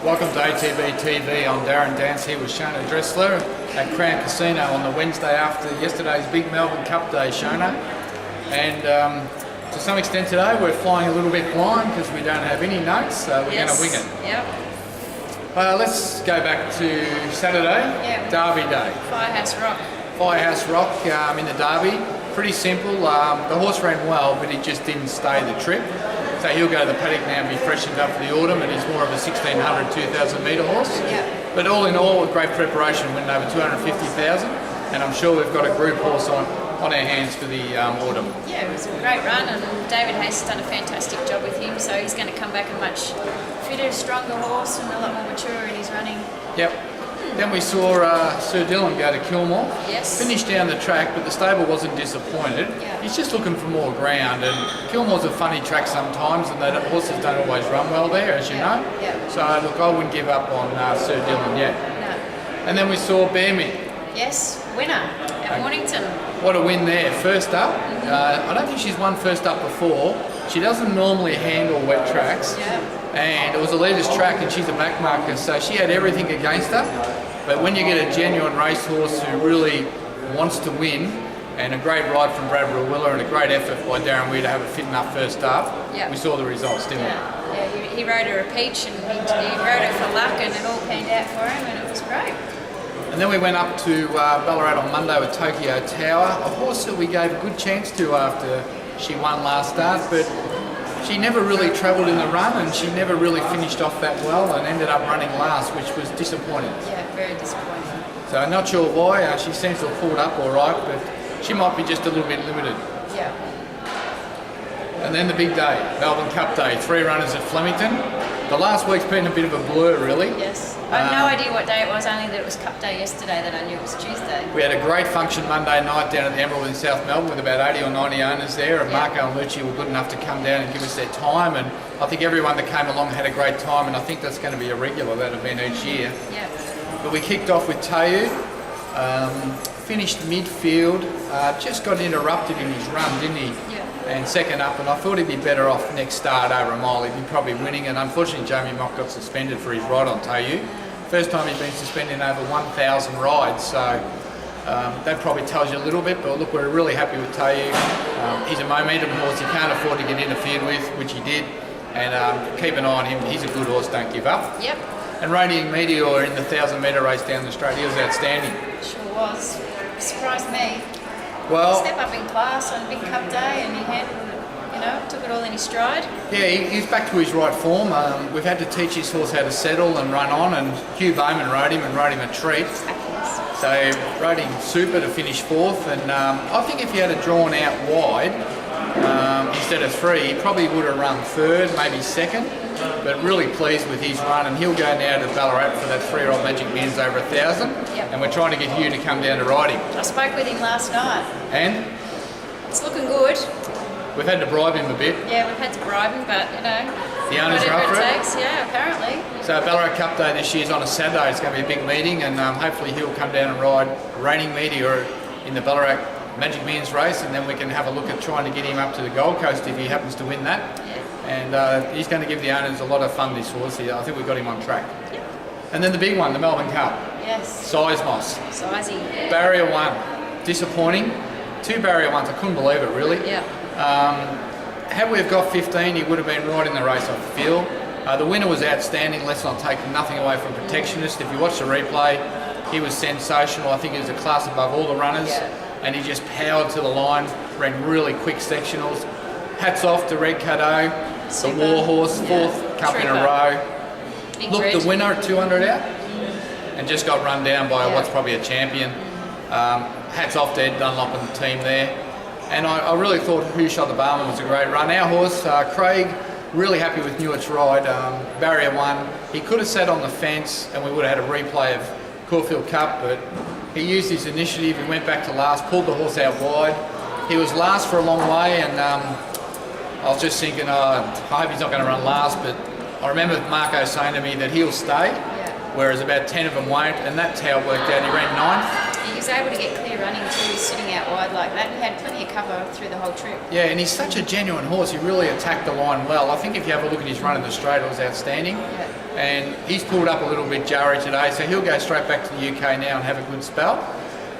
Welcome to ATB TV. I'm Darren dance here with Shona Drechsler at Crwon Casino on the Wednesday after yesterday's big Melbourne Cup day, Shona. And to some extent today we're flying a little bit blind because we don't have any notes, so we're going to wing it. Yep. Let's go back to Saturday, Derby Day. Firehouse Rock in the Derby. Pretty simple. The horse ran well, but he just didn't stay the trip. So he'll go to the paddock now and be freshened up for the autumn, and he's more of a 1,600, 2,000 metre horse. Yep. But all in all, with great preparation, winning over 250,000, and I'm sure we've got a group horse on our hands for the autumn. Yeah, it was a great run, and David Hayes has done a fantastic job with him, so he's going to come back a much fitter, stronger horse and a lot more mature in his running. Yep. Then we saw Sir Dylan go to Kilmore. Yes. Finished down the track, but the stable wasn't disappointed. Yeah. He's just looking for more ground, and Kilmore's a funny track sometimes, and the horses don't always run well there, as you know. Yeah. So look, I wouldn't give up on Sir Dylan yet. No. And then we saw Bearmint. Yes, winner at Mornington. What a win there, first up. I don't think she's won first up before. She doesn't normally handle wet tracks. Yeah. And it was a leader's track, and she's a backmarker, so she had everything against her. But when you get a genuine racehorse who really wants to win, and a great ride from Brad Rewiller and a great effort by Darren Weir to have a fit enough first up, we saw the results, didn't we? Yeah, he rode her a peach, and he rode her for luck, and it all panned out for him, and it was great. And then we went up to Ballarat on Monday with Tokyo Tower, a horse that we gave a good chance to after she won last start, but she never really travelled in the run, and she never really finished off that well and ended up running last, which was disappointing. Yeah, very disappointing. So I'm not sure why. She seems to have pulled up all right, but she might be just a little bit limited. Yeah. And then the big day, Melbourne Cup Day, 3 runners at Flemington. The last week's been a bit of a blur, really. Yes. I have no idea what day it was, only that it was Cup Day yesterday that I knew it was Tuesday. We had a great function Monday night down at the Emerald in South Melbourne with about 80 or 90 owners there, and Marco and Lucci were good enough to come down and give us their time, and I think everyone that came along had a great time, and I think that's going to be a regular, that event each year. Yeah. But we kicked off with Tayu, finished midfield, just got interrupted in his run, didn't he? Yeah. And second up, and I thought he'd be better off next start over a mile. He'd be probably winning, and unfortunately Jamie Mock got suspended for his ride on Tayu. First time he's been suspended in over 1,000 rides, so that probably tells you a little bit, but look, we're really happy with Tayu. He's a momentum horse, he can't afford to get interfered with, which he did, and keep an eye on him. He's a good horse, don't give up. Yep. And Radiant Meteor in the 1,000 metre race down the straight, he was outstanding. Sure was. Surprised me. Well, Step up in class on a big Cup Day, and he handled it, took it all in his stride. yeah, he's back to his right form. We've had to teach his horse how to settle and run on, and Hugh Bowman rode him a treat. So rode him super to finish 4th, and I think if he had it drawn out wide instead of 3, he probably would have run 3rd, maybe 2nd. But really pleased with his run, and he'll go now to Ballarat for that 3-year-old Magic Men's over 1,000. Yep. And we're trying to get Hugh to come down to ride him. I spoke with him last night. And It's looking good. we've had to bribe him a bit. Yeah, we've had to bribe him, but The owners are up whatever for it it. takes. Yeah, apparently. So Ballarat Cup Day this year is on a Saturday. It's going to be a big meeting, and hopefully he'll come down and ride Reigning Meteor in the Ballarat Magic Men's race, and then we can have a look at trying to get him up to the Gold Coast if he happens to win that. Yeah. And he's going to give the owners a lot of fun, this horse. I think we've got him on track. Yep. And then the big one, the Melbourne Cup. Yes. Seismos. Sizey. Barrier 1, disappointing. 2 barrier 1s, I couldn't believe it, really. Yeah. Had we have got 15, he would have been right in the race, I feel. The winner was outstanding. Let's not take nothing away from Protectionist. If you watch the replay, he was sensational. I think he was a class above all the runners. Yeah. And he just powered to the line, ran really quick sectionals. Hats off to Red Cadeau, the war horse, 4th cup in a row. Big Looked Red. the winner at 200 out, and just got run down by what's probably a champion. Hats off to Ed Dunlop and the team there. And I really thought Who Shot the Barman was a great run. Our horse, Craig, really happy with Newitt's ride. Barrier 1, he could have sat on the fence and we would have had a replay of Caulfield Cup, but he used his initiative. He went back to last, pulled the horse out wide. He was last for a long way, and I was just thinking, I hope he's not going to run last, but I remember Marco saying to me that he'll stay, whereas about 10 of them won't, and that's how it worked out. He ran 9th. He was able to get clear running too, sitting out wide like that. He had plenty of cover through the whole trip. Yeah, and he's such a genuine horse. He really attacked the line well. I think if you have a look at his run in the straight, it was outstanding. Yeah. And he's pulled up a little bit jarry today, so he'll go straight back to the UK now and have a good spell.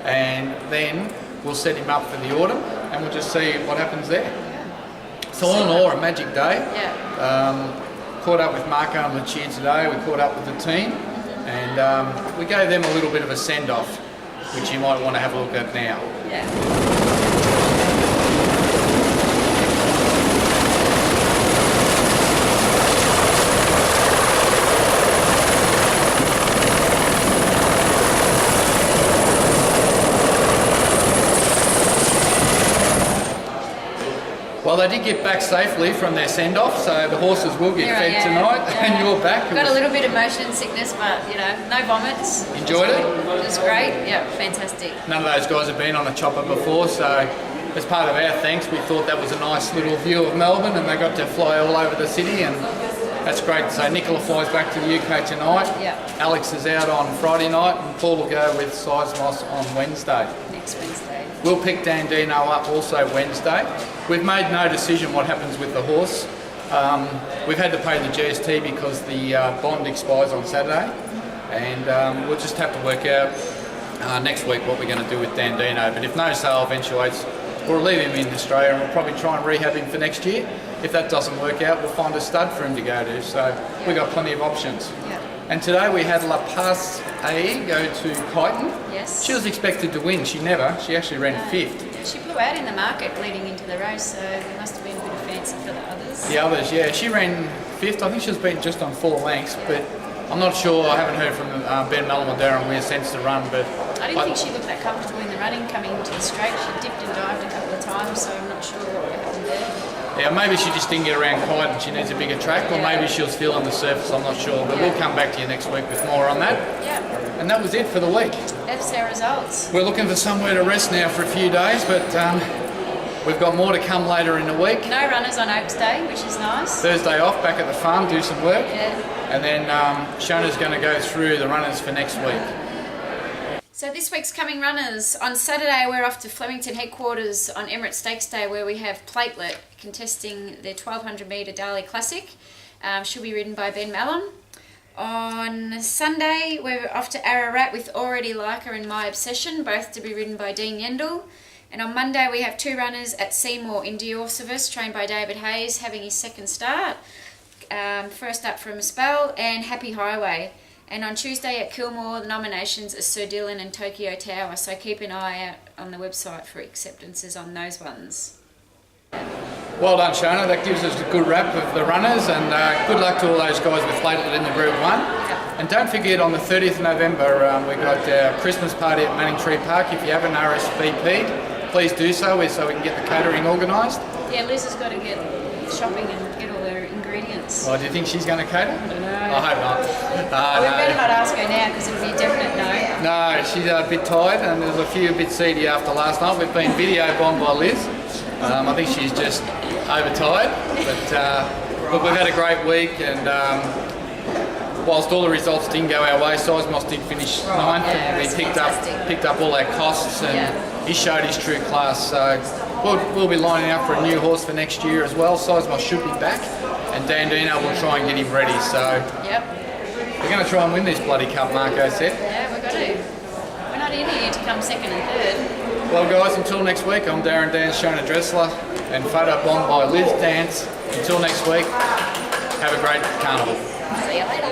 And then we'll set him up for the autumn, and we'll just see what happens there. Yeah. So all in all, a magic day. Yeah. Caught up with Marco and Lucia today. We caught up with the team, and we gave them a little bit of a send-off, which you might want to have a look at now. Yeah. Well, they did get back safely from their send-off, so the horses will get fed tonight, and you're back. Got a little bit of motion sickness, but no vomits. Enjoyed it? It was great. Yeah, fantastic. None of those guys have been on a chopper before, so as part of our thanks, we thought that was a nice little view of Melbourne, and they got to fly all over the city, and that's great. So Nicola flies back to the UK tonight. Yeah. Alex is out on Friday night, and Paul will go with Seismos on Wednesday. Next Wednesday. We'll pick Dandino up also Wednesday. We've made no decision what happens with the horse. We've had to pay the GST because the bond expires on Saturday, and we'll just have to work out next week what we're going to do with Dandino. But if no sale eventuates, we'll leave him in Australia and we'll probably try and rehab him for next year. If that doesn't work out, we'll find a stud for him to go to. So we've got plenty of options. Yeah. And today we had La Paz A go to Kyneton. Yes. She was expected to win. She actually ran fifth. She blew out in the market leading into the race, so there must have been a bit of fancy for the others. The others, yeah. She ran fifth. I think she was beaten just on 4 lengths, but I'm not sure. I haven't heard from Ben Mellon or Darren where sense to run, but I didn't think she looked that comfortable in the running coming into the straight. She dipped and dived a couple of times, so I'm not sure what happened there. Yeah, maybe she just didn't get around Kyneton. She needs a bigger track, or maybe she was feeling the surface. I'm not sure, but we'll come back to you next week with more on that. Yeah. And that was it for the week. That's our results. We're looking for somewhere to rest now for a few days, but we've got more to come later in the week. No runners on Oaks Day, which is nice. Thursday off, back at the farm, do some work. Yeah. And then Shona's going to go through the runners for next week. So this week's coming runners. On Saturday we're off to Flemington headquarters on Emirates Stakes Day, where we have Platelet contesting their 1200 metre Daily Classic. She'll be ridden by Ben Mellon. On Sunday we're off to Ararat with Already Like Her and My Obsession, both to be ridden by Dean Yendall. And on Monday we have 2 runners at Seymour in Dior Service, trained by David Hayes, having his second start. First up from a spell, and Happy Highway. And on Tuesday at Kilmore, the nominations are Sir Dylan and Tokyo Tower, so keep an eye out on the website for acceptances on those ones. Well done, Shona. That gives us a good wrap of the runners, and good luck to all those guys with Platelet in the Group 1. And don't forget, on the 30th of November, we've got our Christmas party at Manning Tree Park. If you haven't RSVP'd, please do so we can get the catering organised. Yeah, Liz has got to get shopping and get all her ingredients. Oh, do you think she's going to cater? I don't know. I hope not. We better not ask her now, because it'll be a definite no. No, she's a bit tired, and there's a bit seedy after last night. We've been video bombed by Liz. I think she's just overtired, but look, we've had a great week, and whilst all the results didn't go our way, Seismos did finish 9th, and he picked up all our costs, and he showed his true class. So we'll be lining up for a new horse for next year as well. Seismos should be back, and Dandino will try and get him ready. So we're going to try and win this bloody cup, Marco said. Yeah, we've got to. We're not in here to come second and third. Well guys, until next week, I'm Darren Dance, Shona Drechsler, and photo bombed by Liz Dance. Until next week, have a great carnival. See you later.